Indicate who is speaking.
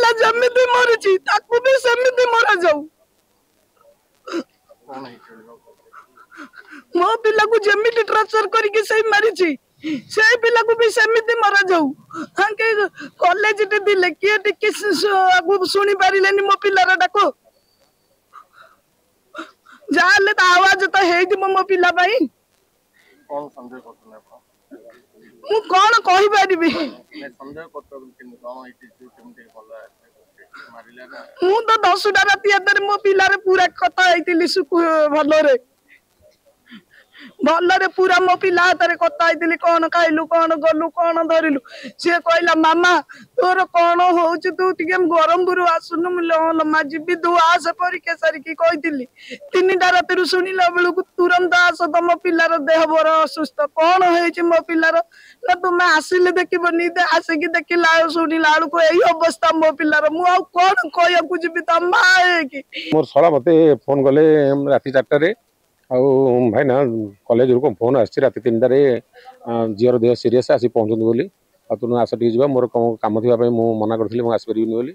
Speaker 1: पिला जमिति मरिची ताकू भी सेमिति मरा जाऊ मो पिला को जमिति ट्रांसफर करके सही मारिची से पिला को भी सेमिति मरा जाऊ हांके कॉलेज टे दिले के टिके आगु सुनी पारिलेनी मो पिलार डाको जाले त आवाज त हेइ मो पिला भाई
Speaker 2: कौन संदेह करथले आप
Speaker 1: मु कोन कहि पारिबी
Speaker 2: मैं संदेह करथल कि कौन इति केमते भला मारिला ना
Speaker 1: मु तो 10टा राति अदर मो पिलार पूरा कथा हेतिली सुकु भलरे भलरे पूरा मो पिला हाथ कथा हेतिली कौन खाइलु कौन गलु कौन धरिलु से कहला मामा तोर कौन होउछ तू टिके गरमपुर आसुनु मुल मा जीबी तू आस परीक्षा सारिकी कहितिली 3टा राति सुनिला बेलु तुरंत आस तम पिलार देह बर असुस्थ कौन होइछ मो पिलार ना तुम आसिले देखिबनी दे आसिकी देखिला सुनिला को एई अवस्था मो पिलार मु आ कौन कहया को जीबी त माए की
Speaker 3: मोर सला मते फोन गले राति 4टा रे भाई ना कॉलेज को फोन आसी राति 3टा रे झीर देह सीरीयस आसी पहुँचती बोली तुम आस टे जा मोर कम थी मना करी आसपारे बोली